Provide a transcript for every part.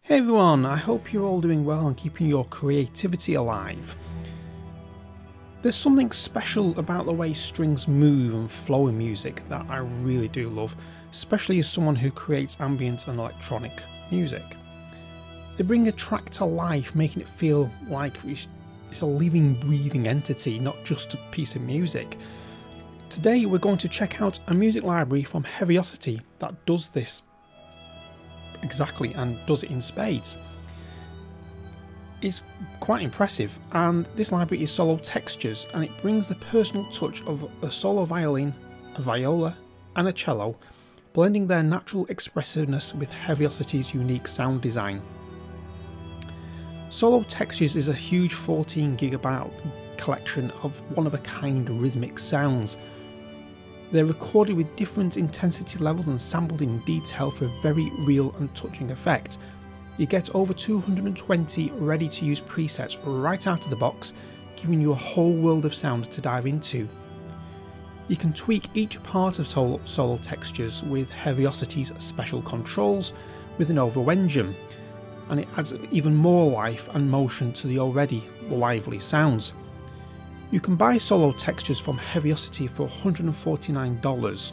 Hey everyone, I hope you're all doing well and keeping your creativity alive. There's something special about the way strings move and flow in music that I really do love, especially as someone who creates ambient and electronic music. They bring a track to life, making it feel like it's a living, breathing entity, not just a piece of music. Today we're going to check out a music library from Heavyocity that does this exactly and does it in spades. It's quite impressive, and this library is Solo Textures, and it brings the personal touch of a solo violin, a viola and a cello, blending their natural expressiveness with Heavyocity's unique sound design. Solo Textures is a huge 14GB collection of one-of-a-kind rhythmic sounds. They're recorded with different intensity levels and sampled in detail for a very real and touching effect. You get over 220 ready-to-use presets right out of the box, giving you a whole world of sound to dive into. You can tweak each part of Solo Textures with Heavyocity's special controls with the NOVO engine, and it adds even more life and motion to the already lively sounds. You can buy Solo Textures from Heavyocity for $149.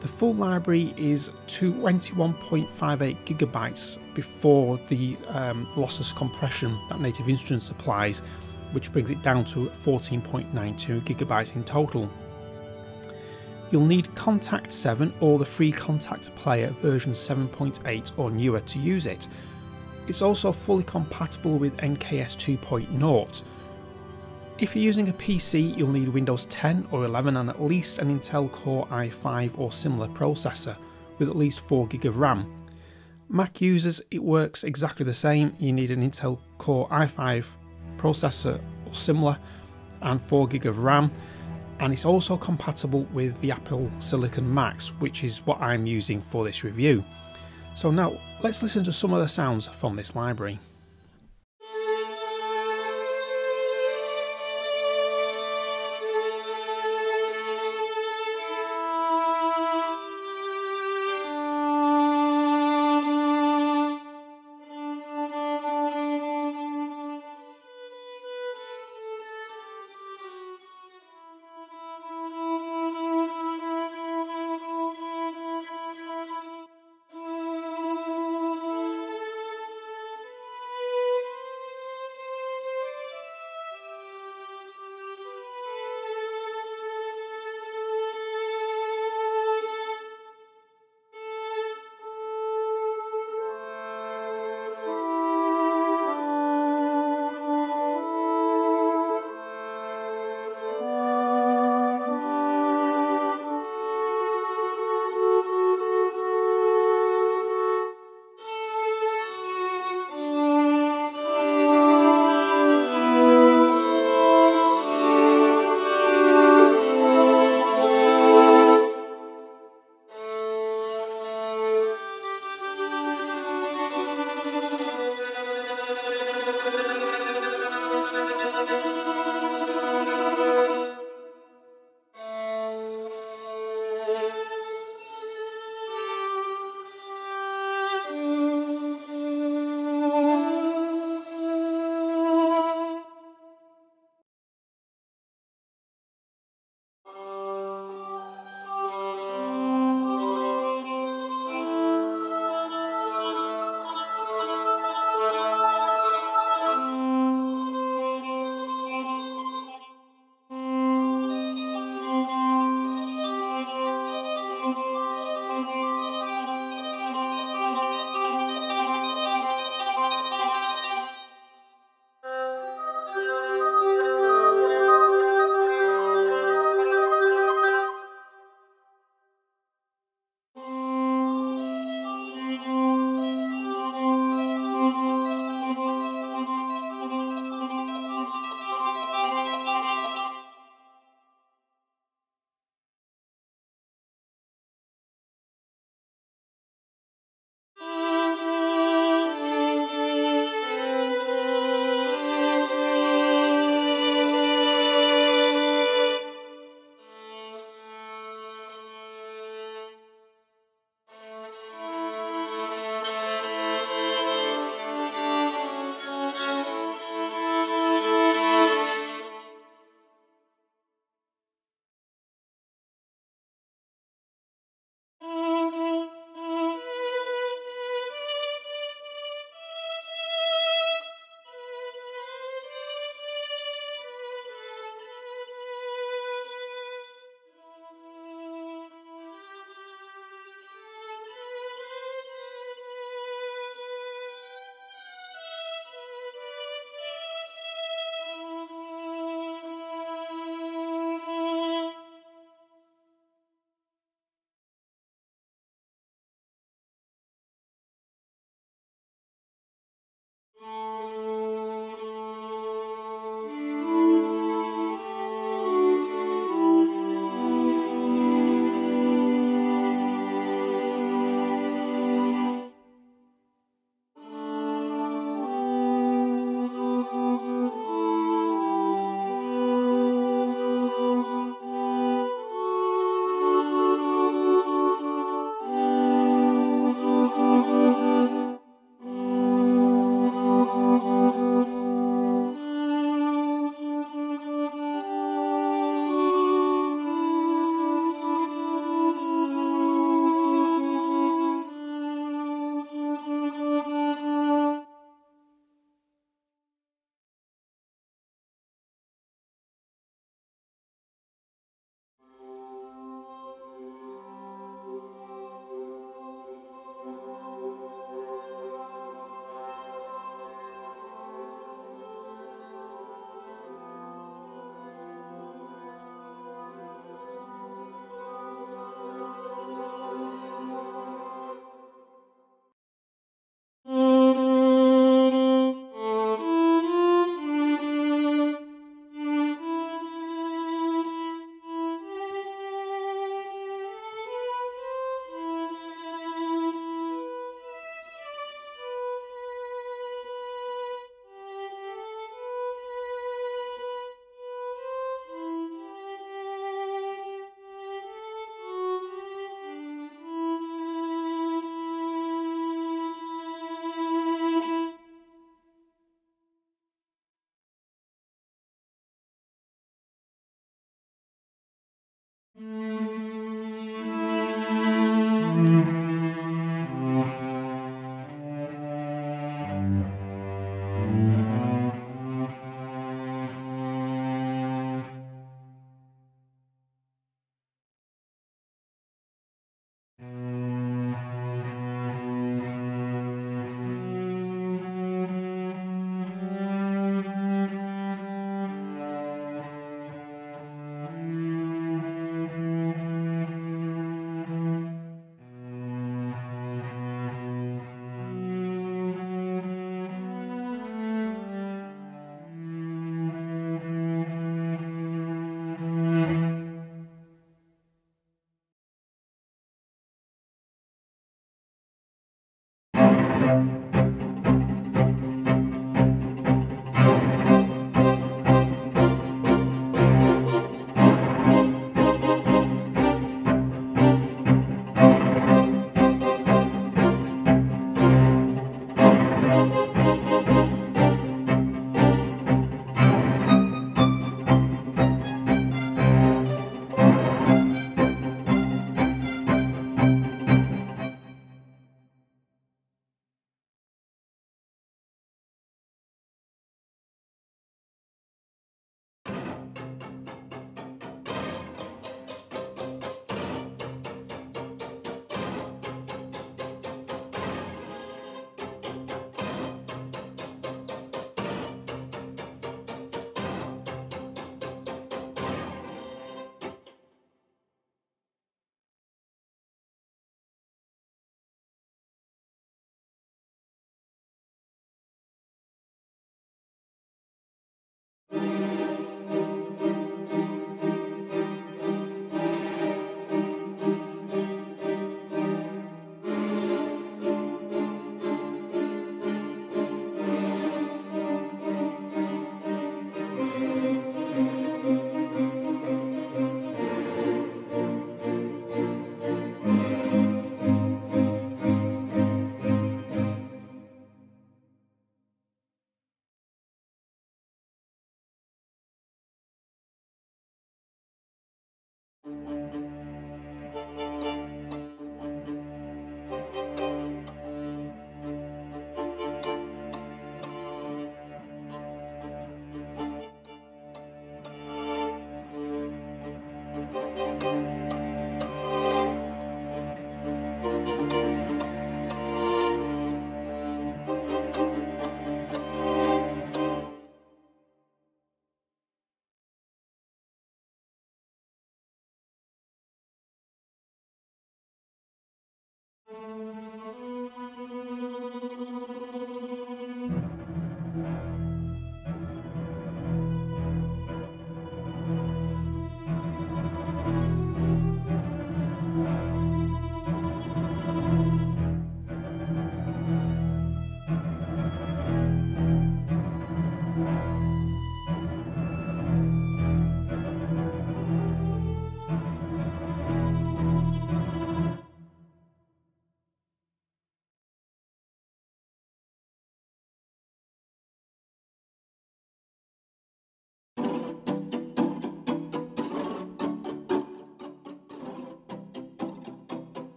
The full library is 21.58GB before the lossless compression that Native Instruments supplies, which brings it down to 14.92GB in total. You'll need Kontakt 7 or the free Kontakt player version 7.8 or newer to use it. It's also fully compatible with NKS 2.0. If you're using a PC, you'll need Windows 10 or 11 and at least an Intel Core i5 or similar processor with at least 4GB of RAM. Mac users, it works exactly the same. You need an Intel Core i5 processor or similar and 4GB of RAM, and it's also compatible with the Apple Silicon Macs, which is what I'm using for this review. So now let's listen to some of the sounds from this library.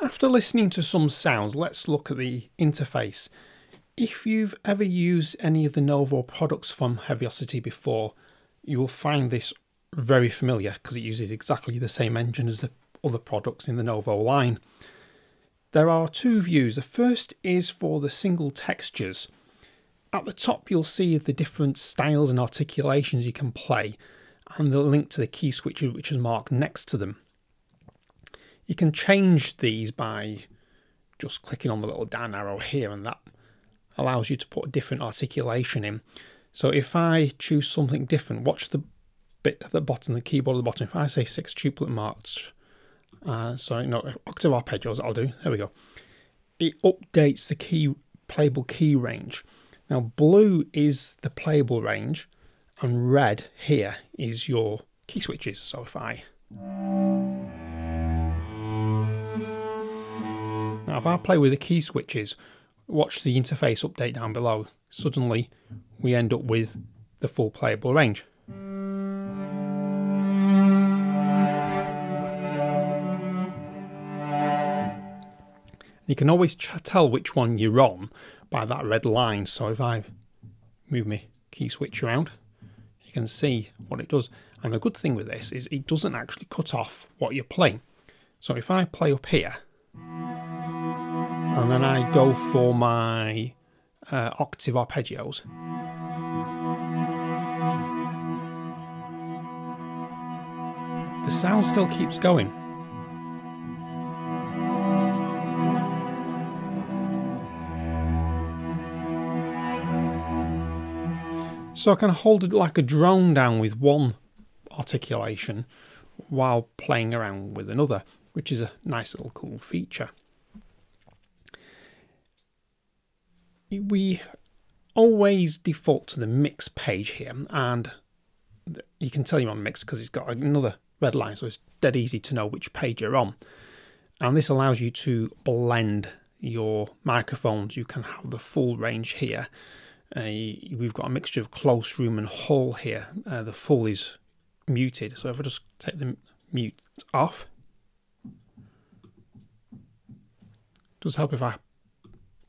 After listening to some sounds, let's look at the interface. If you've ever used any of the NOVO products from Heavyocity before, you will find this very familiar because it uses exactly the same engine as the other products in the NOVO line. There are two views. The first is for the single textures. At the top you'll see the different styles and articulations you can play, and the link to the key switcher which is marked next to them. You can change these by just clicking on the little down arrow here, and that allows you to put a different articulation in. So if I choose something different, watch the bit at the bottom, the keyboard at the bottom. If I say sextuplet marks, octave arpeggios, I'll do. There we go. It updates the playable key range. Now blue is the playable range, and red here is your key switches. So if I play with the key switches, watch the interface update down below. Suddenly we end up with the full playable range. You can always tell which one you're on by that red line. So if I move my key switch around, you can see what it does. And the good thing with this is it doesn't actually cut off what you're playing. So if I play up here, and then I go for my octave arpeggios, the sound still keeps going. So I can hold it like a drone down with one articulation while playing around with another, which is a nice little cool feature. We always default to the mix page here, and you can tell you're on mix because it's got another red line, so it's dead easy to know which page you're on. And this allows you to blend your microphones. You can have the full range here. We've got a mixture of close room and hall here. The full is muted, so if I just take the mute off, it does help if I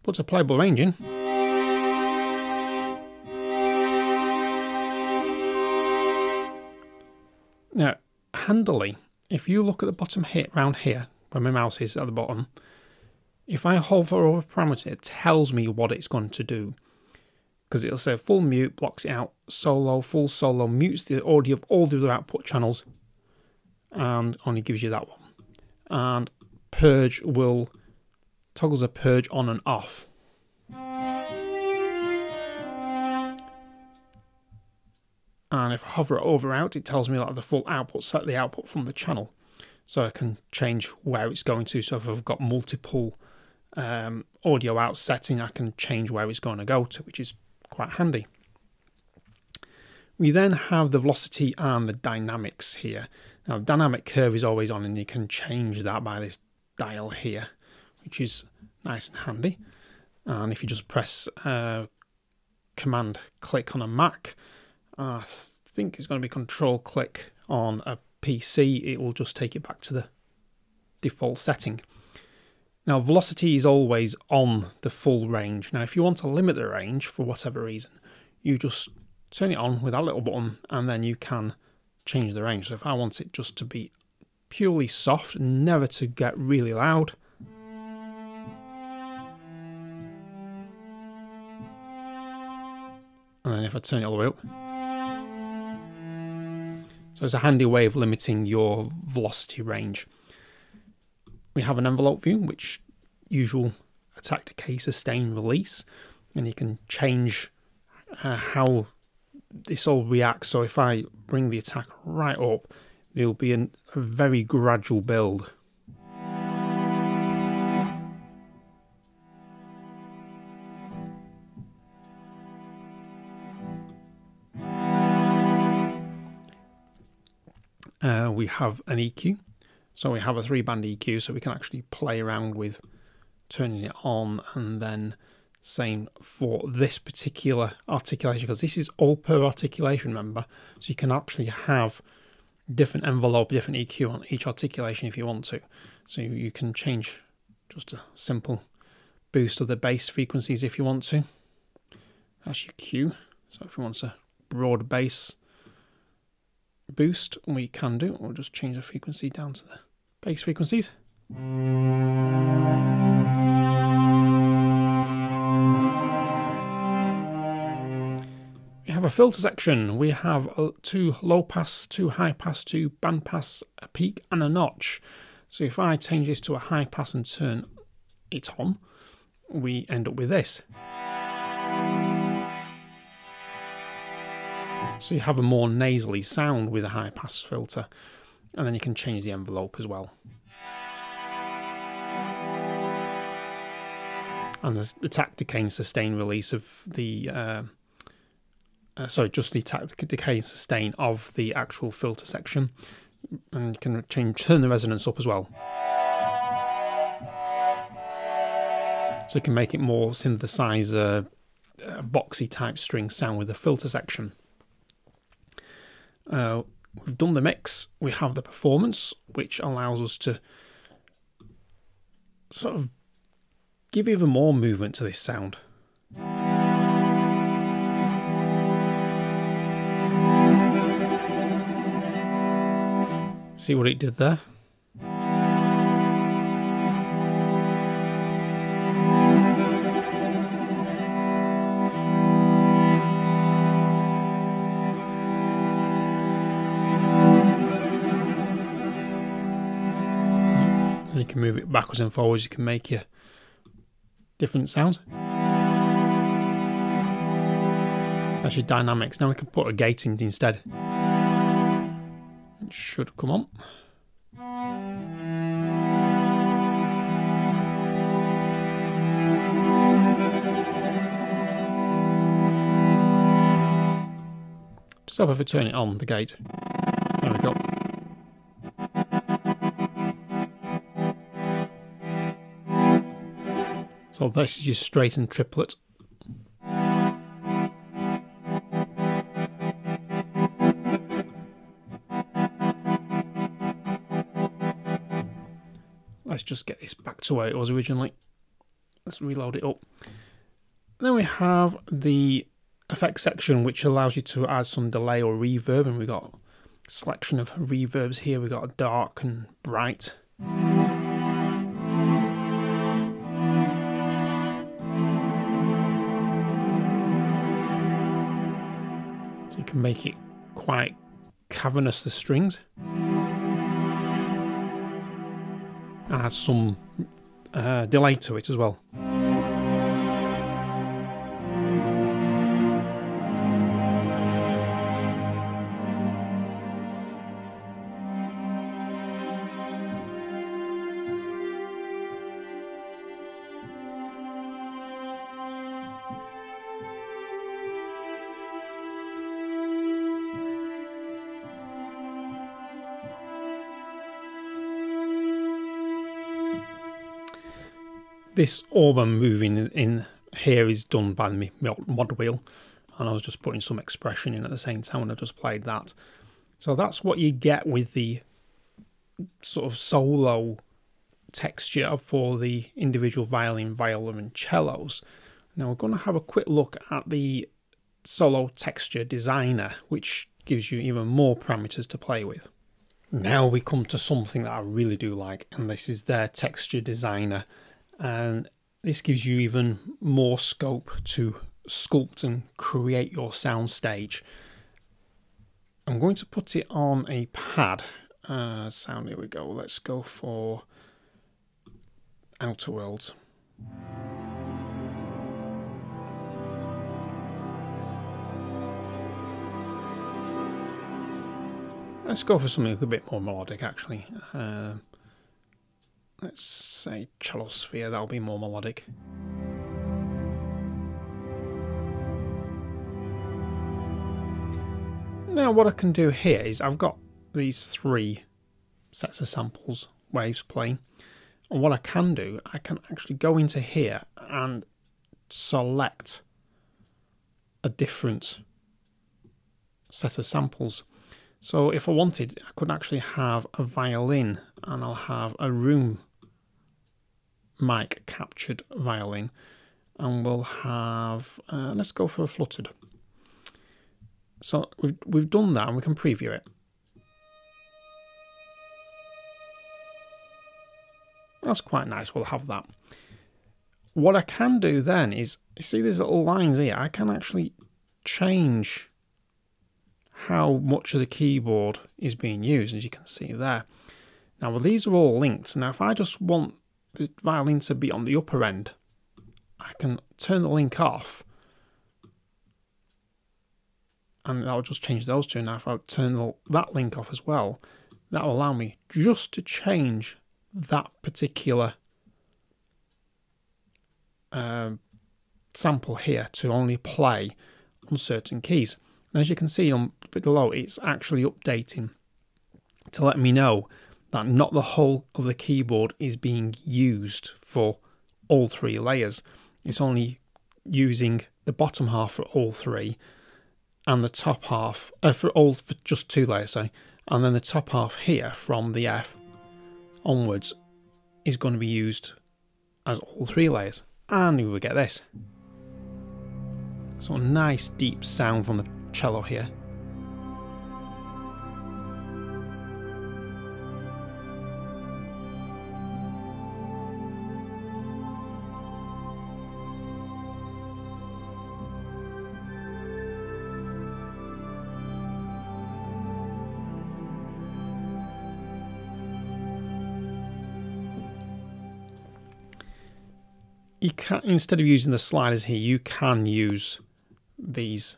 put a playable range in. Now, handily, if you look at the bottom here, around here, where my mouse is at the bottom, if I hover over a parameter, it tells me what it's going to do. Because it'll say full mute, blocks it out, solo, full solo, mutes the audio of all the other output channels, and only gives you that one. And purge toggles a purge on and off. And if I hover it over out, it tells me that the full output, set the output from the channel. So I can change where it's going to. So if I've got multiple audio out setting, I can change where it's going to go to, which is quite handy. We then have the velocity and the dynamics here. Now, the dynamic curve is always on, and you can change that by this dial here, which is nice and handy. And if you just press Command click on a Mac, I think it's going to be Control click on a PC, it will just take it back to the default setting. Now, velocity is always on the full range. Now, if you want to limit the range for whatever reason, you just turn it on with that little button, and then you can change the range. So if I want it just to be purely soft, never to get really loud, and then if I turn it all the way up, so it's a handy way of limiting your velocity range. We have an envelope view, which usual attack, decay, sustain, release, and you can change how this all reacts. So if I bring the attack right up, there will be a very gradual build. We have an EQ. So we have a 3-band EQ, so we can actually play around with turning it on, and then same for this particular articulation, because this is all per articulation, remember. So you can actually have different envelope, different EQ on each articulation if you want to. So you can change just a simple boost of the bass frequencies if you want to. That's your cue. So if you want a broad bass boost, we can do. We'll just change the frequency down to the bass frequencies. We have a filter section. We have 2 low pass, 2 high pass, 2 band pass, a peak and a notch. So if I change this to a high pass and turn it on, we end up with this. So you have a more nasally sound with a high pass filter, and then you can change the envelope as well. And there's the attack, decay and sustain release of the just the attack, decay and sustain of the actual filter section, and you can turn the resonance up as well. So you can make it more synthesizer, boxy type string sound with the filter section. We've done the mix. We have the performance, which allows us to sort of give even more movement to this sound. See what it did there? And you can move it backwards and forwards, you can make your different sounds. That's your dynamics. Now we can put a gate in instead. It should come on. Just help if I turn it on, the gate. There we go. So this is your straightened triplet. Let's just get this back to where it was originally. Let's reload it up. Then we have the effects section, which allows you to add some delay or reverb, and we've got a selection of reverbs here. We've got dark and bright. So you can make it quite cavernous, the strings. And add some delay to it as well. This orb I'm moving in here is done by the mod wheel, and I was just putting some expression in at the same time when I just played that. So that's what you get with the sort of solo texture for the individual violin, viola and cellos. Now we're going to have a quick look at the solo texture designer, which gives you even more parameters to play with. Now we come to something that I really do like, and this is their texture designer. And this gives you even more scope to sculpt and create your sound stage. I'm going to put it on a pad. Sound, here we go. Let's go for Outer Worlds. Let's go for something a bit more melodic, actually. Let's say Cello Sphere, that'll be more melodic. Now what I can do here is I've got these 3 sets of samples, waves playing, and what I can do, I can actually go into here and select a different set of samples. So if I wanted, I could actually have a violin, and I'll have a room mic captured violin, and we'll have let's go for a fluttered. So we've done that, and we can preview it. That's quite nice. We'll have that. What I can do then is, you see these little lines here, I can actually change how much of the keyboard is being used, as you can see there. Now, well, these are all linked. Now, if I just want the violin to be on the upper end, I can turn the link off, and I'll just change those two. Now, if I turn that link off as well, that will allow me just to change that particular sample here to only play on certain keys. And as you can see on below, it's actually updating to let me know that not the whole of the keyboard is being used for all three layers. It's only using the bottom half for all three, and the top half for just two layers, sorry, and then the top half here from the F onwards is going to be used as all three layers. And we will get this. So a nice deep sound from the cello here. You can, instead of using the sliders here, you can use these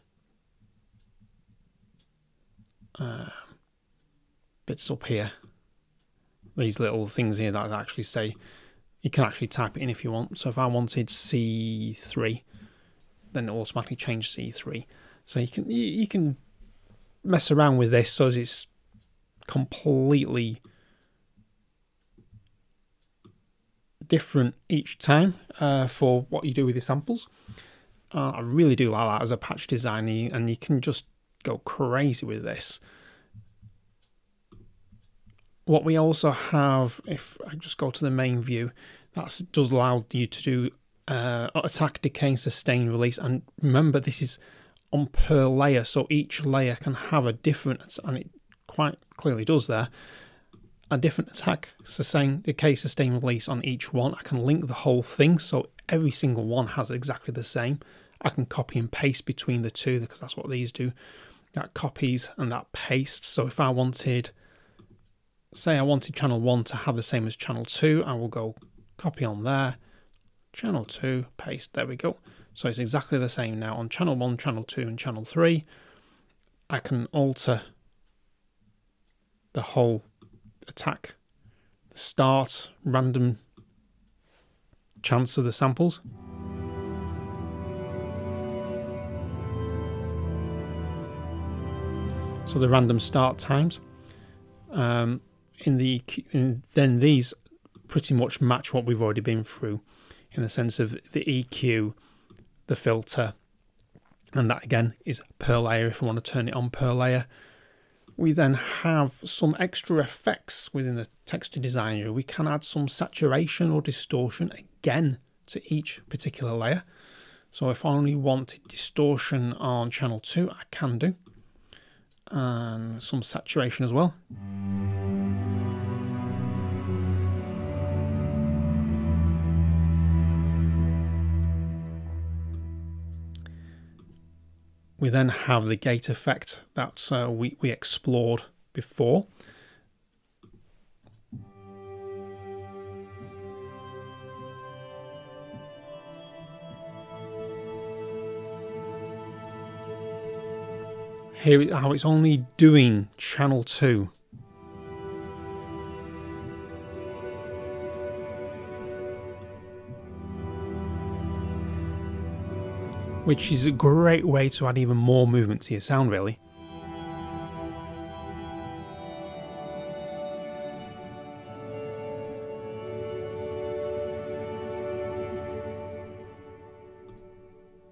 bits up here, these little things here that actually say, you can actually type it in if you want. So if I wanted C3, then it will automatically change C3. So you can mess around with this so it's completely different each time for what you do with your samples. I really do like that as a patch designer, and you can just go crazy with this. What we also have, if I just go to the main view, that does allow you to do attack, decay, sustain, release. And remember, this is on per layer, so each layer can have a different, and it quite clearly does there, a different attack, sustain, decay, sustain, release on each one. I can link the whole thing, so every single one has exactly the same. I can copy and paste between the two, because that's what these do. That copies and that pastes. So if I wanted, say I wanted channel 1 to have the same as channel 2, I will go copy on there, channel 2, paste, there we go. So it's exactly the same now on channel 1, channel 2 and channel 3. I can alter the whole attack, the start, random chance of the samples. So the random start times. Then these pretty much match what we've already been through, in the sense of the EQ, the filter, and that again is per layer if I want to turn it on per layer. We then have some extra effects within the texture designer. We can add some saturation or distortion again to each particular layer. So if I only wanted distortion on channel 2, I can do. And some saturation as well. We then have the gate effect that we explored before. Here how it's only doing channel 2. Which is a great way to add even more movement to your sound, really.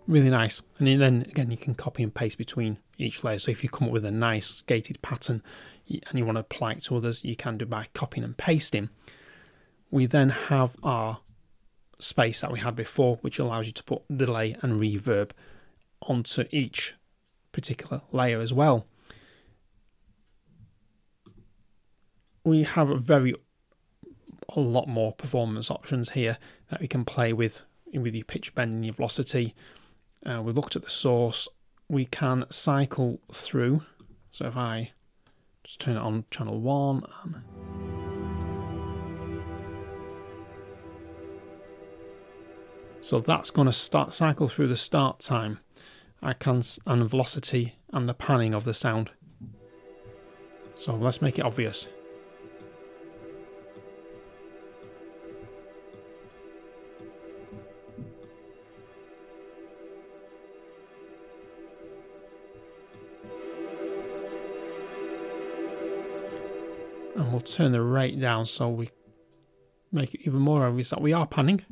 Really nice. And then again, you can copy and paste between each layer. So if you come up with a nice gated pattern and you want to apply it to others, you can do by copying and pasting. We then have our space that we had before, which allows you to put delay and reverb onto each particular layer as well. We have a lot more performance options here that we can play with your pitch bend and your velocity. We've looked at the source. We can cycle through. So if I just turn it on channel 1, so that's going to cycle through the start time. And velocity and the panning of the sound. So let's make it obvious. And we'll turn the rate down so we make it even more obvious that we are panning.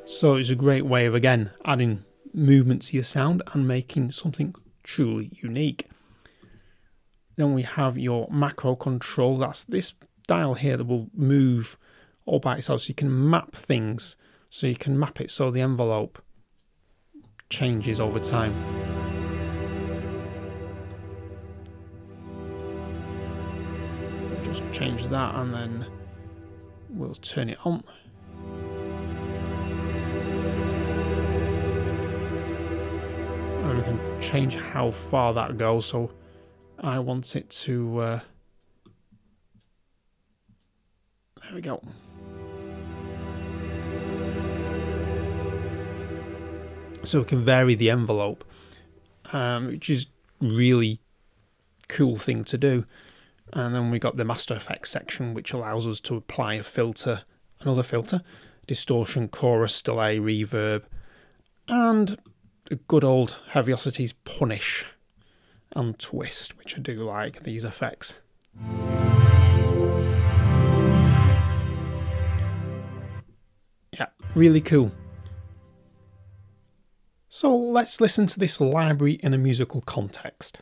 So it's a great way of, again, adding movement to your sound and making something truly unique. Then we have your macro control. That's this dial here that will move all by itself, so you can map things. So you can map it so the envelope changes over time. Just change that and then we'll turn it on. And we can change how far that goes. So I want it to, there we go. So we can vary the envelope, which is really cool thing to do. And then we got the master effects section, which allows us to apply a filter, another filter, distortion, chorus, delay, reverb, and the good old Heavyocity's punish and twist, which I do like these effects. Yeah, really cool. So let's listen to this library in a musical context.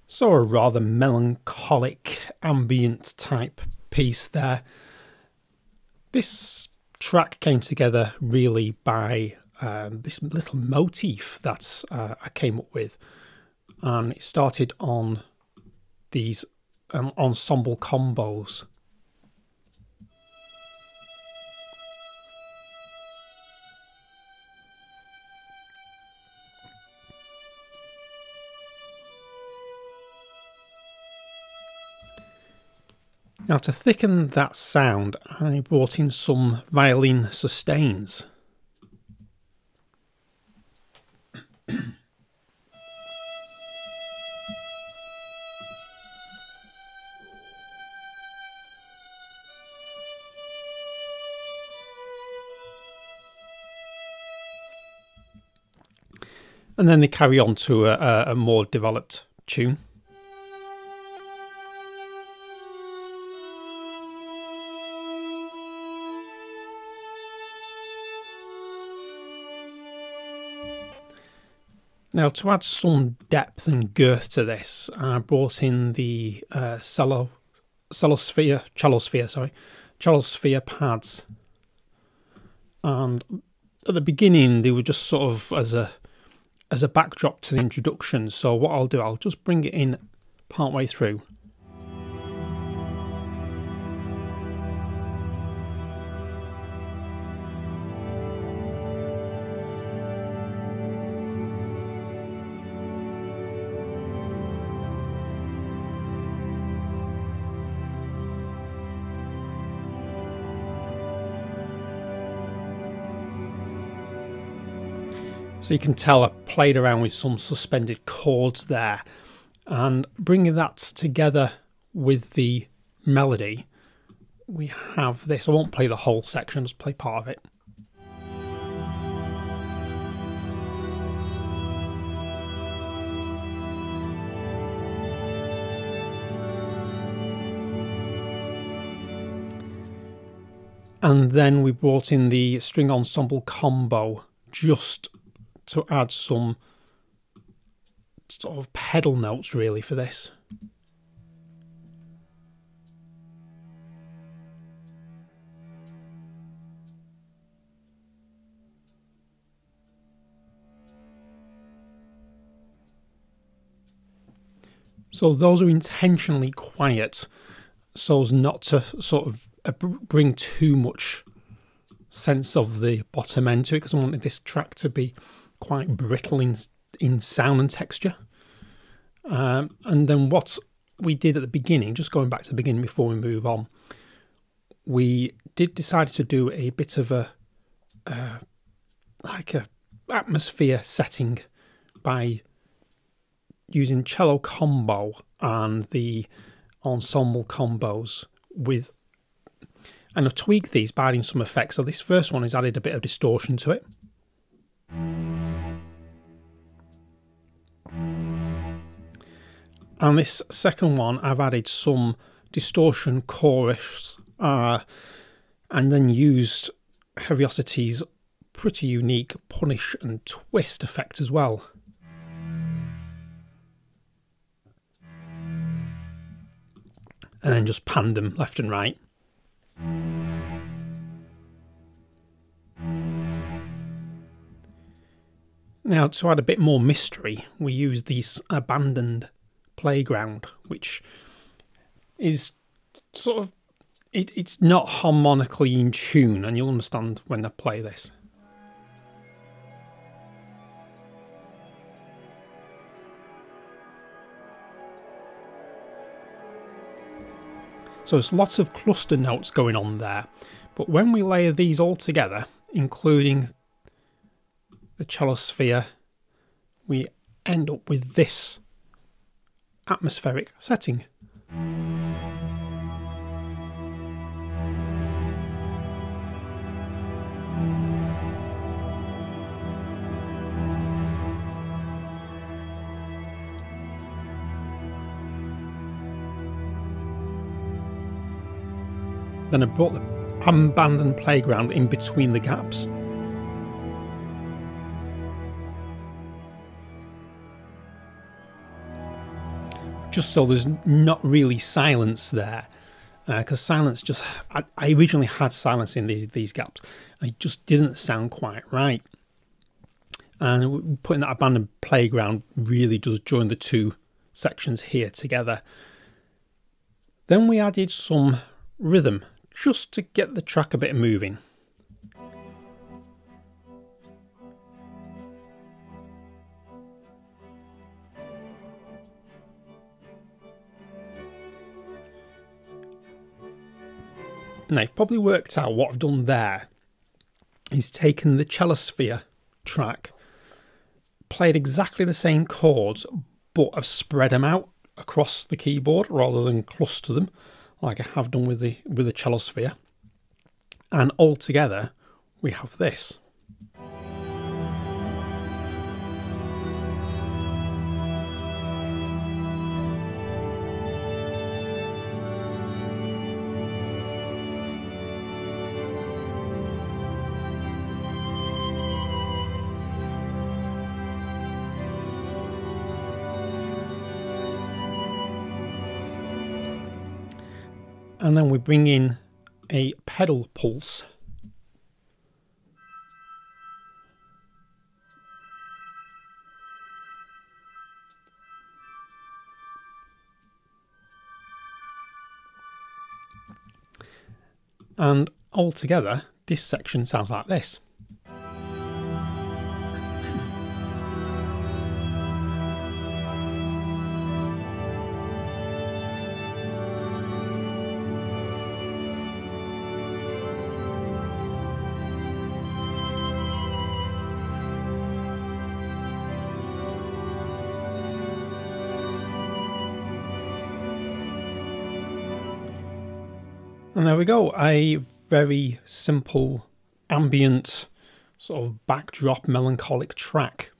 So a rather melancholic ambient type piece there. This track came together really by this little motif that I came up with, and it started on these ensemble combos. Now, to thicken that sound, I brought in some violin sustains. And then they carry on to a more developed tune. Now, to add some depth and girth to this, I brought in the cellosphere pads. And at the beginning, they were just sort of as a backdrop to the introduction. So what I'll do, I'll just bring it in partway through. So you can tell I played around with some suspended chords there, and bringing that together with the melody, we have this. I won't play the whole section, just play part of it. And then we brought in the string ensemble combo just to add some sort of pedal notes really for this. So those are intentionally quiet so as not to sort of bring too much sense of the bottom end to it, because I wanted this track to be quite brittle in sound and texture. And then what we did at the beginning, just going back to the beginning before we move on, we did decide to do a bit of a atmosphere setting by using cello combo and the ensemble combos with, and I've tweaked these by adding some effects. So this first one has added a bit of distortion to it. And this second one, I've added some distortion chorus and then used Heavyocity's pretty unique punish and twist effect as well. And then just panned them left and right. Now, to add a bit more mystery, we use this abandoned playground, which is sort of, it's not harmonically in tune, and you'll understand when I play this. So there's lots of cluster notes going on there, but when we layer these all together, including the cello sphere, we end up with this atmospheric setting. Then I brought the abandoned playground in between the gaps. Just so there's not really silence there, because silence just, I originally had silence in these gaps, and it just didn't sound quite right. And putting that abandoned playground really does join the two sections here together. Then we added some rhythm just to get the track a bit moving. Now, you've probably worked out what I've done there is taken the cellosphere track, played exactly the same chords, but I've spread them out across the keyboard rather than cluster them like I have done with the cellosphere. And all together we have this. And then we bring in a pedal pulse. And altogether, this section sounds like this. And there we go, a very simple ambient sort of backdrop melancholic track.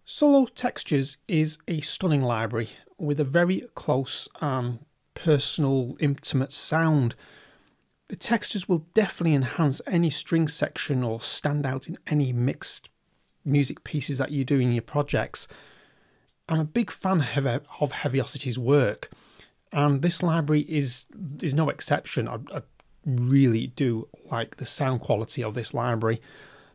Solo Textures is a stunning library with a very close and personal, intimate sound. The textures will definitely enhance any string section or stand out in any mixed music pieces that you do in your projects. I'm a big fan of Heavyocity's work, and this library is no exception. I really do like the sound quality of this library.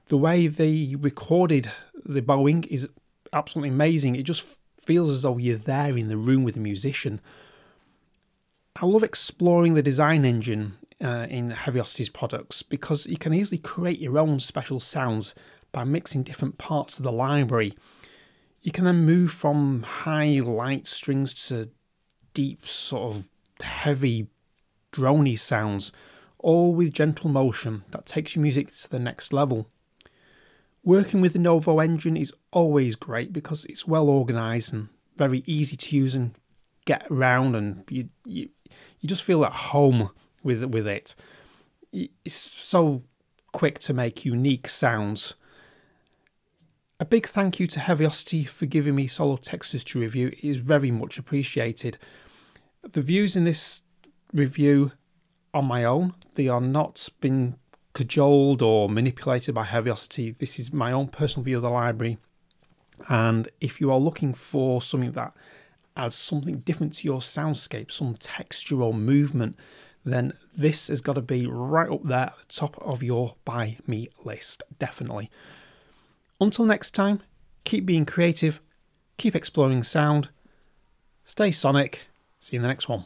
The way they recorded the bowing is absolutely amazing. It just feels as though you're there in the room with the musician. I love exploring the design engine in Heavyocity's products because you can easily create your own special sounds by mixing different parts of the library. You can then move from high light strings to deep sort of heavy drony sounds, all with gentle motion that takes your music to the next level. Working with the NOVO engine is always great because it's well organised and very easy to use and get around, and you just feel at home with it. It's so quick to make unique sounds. A big thank you to Heavyocity for giving me Solo Textures to review. It is very much appreciated. The views in this review are my own. They are not been cajoled or manipulated by Heavyocity. This is my own personal view of the library. And if you are looking for something that adds something different to your soundscape, some texture or movement, then this has got to be right up there at the top of your buy me list, definitely. Until next time, keep being creative, keep exploring sound, stay sonic. See you in the next one.